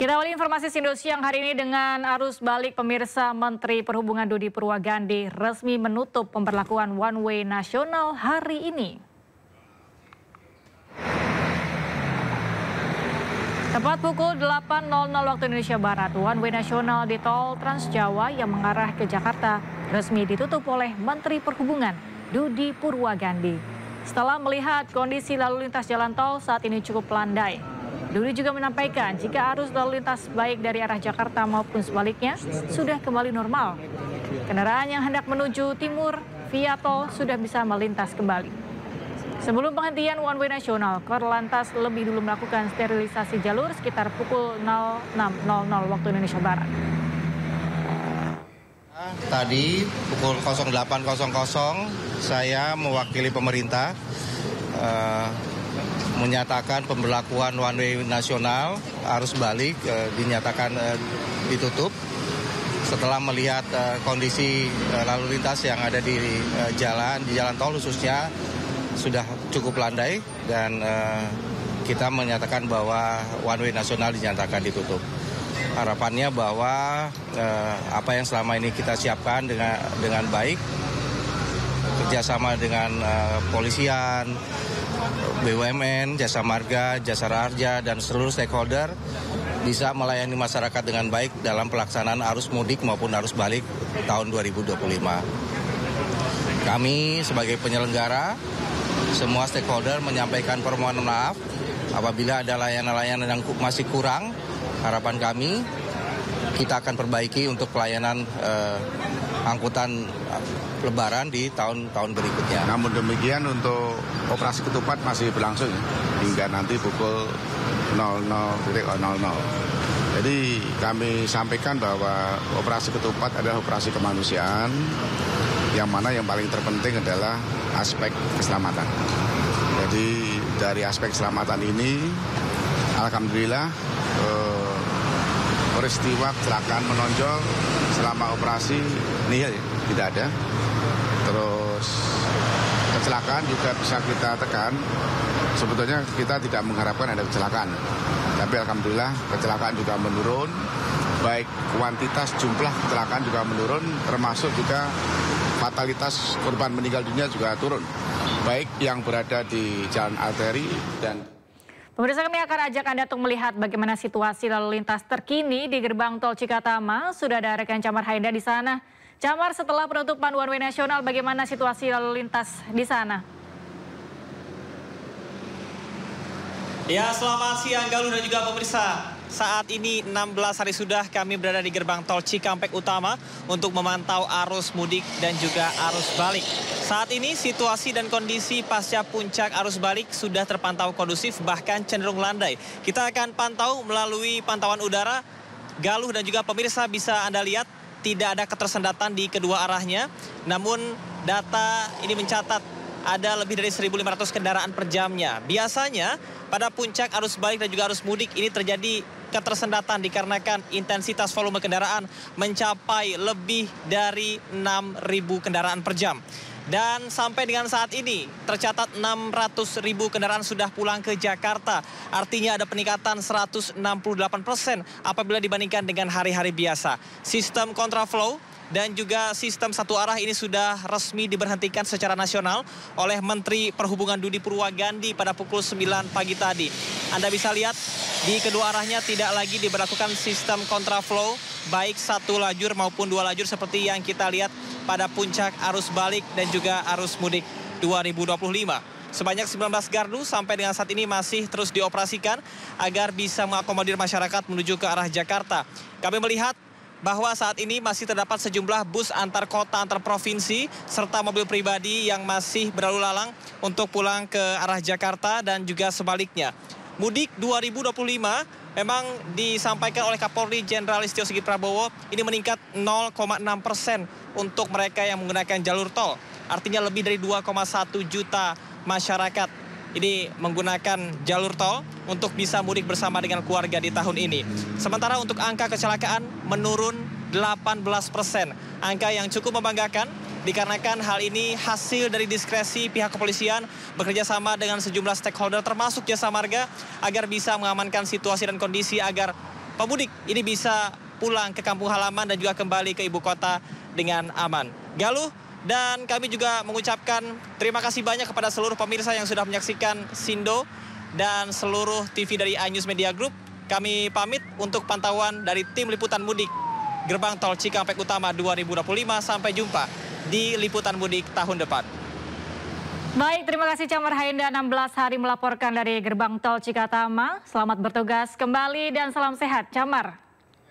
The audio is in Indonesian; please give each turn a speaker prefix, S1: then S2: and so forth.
S1: Kita awali informasi Sindo Siang hari ini dengan arus balik pemirsa. Menteri Perhubungan Dudi Purwagandi resmi menutup pemberlakuan one way nasional hari ini. Tepat pukul 8.00 waktu Indonesia Barat, one way nasional di tol Trans Jawa yang mengarah ke Jakarta resmi ditutup oleh Menteri Perhubungan Dudi Purwagandi. Setelah melihat kondisi lalu lintas jalan tol saat ini cukup landai, Dudi juga menyampaikan jika arus lalu lintas baik dari arah Jakarta maupun sebaliknya sudah kembali normal. Kendaraan yang hendak menuju timur via tol sudah bisa melintas kembali. Sebelum penghentian one way nasional, Korlantas lebih dulu melakukan sterilisasi jalur sekitar pukul 06.00 waktu Indonesia Barat.
S2: Tadi pukul 08.00 saya mewakili pemerintah menyatakan pemberlakuan one way nasional arus balik dinyatakan ditutup setelah melihat kondisi lalu lintas yang ada di jalan tol khususnya sudah cukup landai dan kita menyatakan bahwa one way nasional dinyatakan ditutup. Harapannya bahwa apa yang selama ini kita siapkan dengan baik, kerjasama dengan polisian, BUMN, Jasa Marga, Jasara Harja, dan seluruh stakeholder bisa melayani masyarakat dengan baik dalam pelaksanaan arus mudik maupun arus balik tahun 2025. Kami sebagai penyelenggara, semua stakeholder menyampaikan permohonan maaf apabila ada layanan-layanan yang masih kurang. Harapan kami, kita akan perbaiki untuk pelayanan angkutan Lebaran di tahun-tahun berikutnya.
S3: Namun demikian untuk operasi ketupat masih berlangsung hingga nanti pukul 00.00. Jadi kami sampaikan bahwa operasi ketupat adalah operasi kemanusiaan yang mana yang paling terpenting adalah aspek keselamatan. Jadi dari aspek keselamatan ini, alhamdulillah peristiwa kecelakaan menonjol selama operasi ini tidak ada. Terus kecelakaan juga bisa kita tekan. Sebetulnya kita tidak mengharapkan ada kecelakaan. Tapi alhamdulillah kecelakaan juga menurun. Baik kuantitas jumlah kecelakaan juga menurun. Termasuk juga fatalitas korban meninggal dunia juga turun. Baik yang berada di jalan arteri dan...
S1: Pemirsa, kami akan ajak Anda untuk melihat bagaimana situasi lalu lintas terkini di gerbang tol Cikatama. Sudah ada rekan Camar Haida di sana. Camar, setelah penutupan one way nasional, bagaimana situasi lalu lintas di sana?
S4: Ya, selamat siang Galuh dan juga pemirsa. Saat ini 16 hari sudah kami berada di gerbang tol Cikampek Utama untuk memantau arus mudik dan juga arus balik. Saat ini situasi dan kondisi pasca puncak arus balik sudah terpantau kondusif, bahkan cenderung landai. Kita akan pantau melalui pantauan udara. Galuh dan juga pemirsa, bisa Anda lihat tidak ada ketersendatan di kedua arahnya. Namun data ini mencatat ada lebih dari 1.500 kendaraan per jamnya. Biasanya pada puncak arus balik dan juga arus mudik ini terjadi ketersendatan dikarenakan intensitas volume kendaraan mencapai lebih dari 6.000 kendaraan per jam. Dan sampai dengan saat ini tercatat 600.000 kendaraan sudah pulang ke Jakarta. Artinya ada peningkatan 168% apabila dibandingkan dengan hari-hari biasa. Sistem kontraflow dan juga sistem satu arah ini sudah resmi diberhentikan secara nasional oleh Menteri Perhubungan Dudi Purwagandi pada pukul 9 pagi tadi. Anda bisa lihat di kedua arahnya tidak lagi diberlakukan sistem kontraflow, baik satu lajur maupun dua lajur seperti yang kita lihat pada puncak arus balik dan juga arus mudik 2025. Sebanyak 19 gardu sampai dengan saat ini masih terus dioperasikan agar bisa mengakomodir masyarakat menuju ke arah Jakarta. Kami melihat bahwa saat ini masih terdapat sejumlah bus antar kota, antar provinsi, serta mobil pribadi yang masih berlalu lalang untuk pulang ke arah Jakarta dan juga sebaliknya. Mudik 2025 memang disampaikan oleh Kapolri Jenderal Listio Sigit Prabowo ini meningkat 0,6% untuk mereka yang menggunakan jalur tol. Artinya lebih dari 2,1 juta masyarakat ini menggunakan jalur tol untuk bisa mudik bersama dengan keluarga di tahun ini. Sementara untuk angka kecelakaan menurun 18%. Angka yang cukup membanggakan dikarenakan hal ini hasil dari diskresi pihak kepolisian bekerja sama dengan sejumlah stakeholder termasuk Jasa Marga agar bisa mengamankan situasi dan kondisi agar pemudik ini bisa pulang ke kampung halaman dan juga kembali ke ibu kota dengan aman. Galuh, dan kami juga mengucapkan terima kasih banyak kepada seluruh pemirsa yang sudah menyaksikan Sindo dan seluruh TV dari iNews Media Group. Kami pamit untuk pantauan dari tim liputan mudik Gerbang Tol Cikampek Utama 2025. Sampai jumpa di liputan mudik tahun depan.
S1: Baik, terima kasih Camar Hainda, 16 hari melaporkan dari Gerbang Tol Cikatama. Selamat bertugas kembali dan salam sehat, Camar.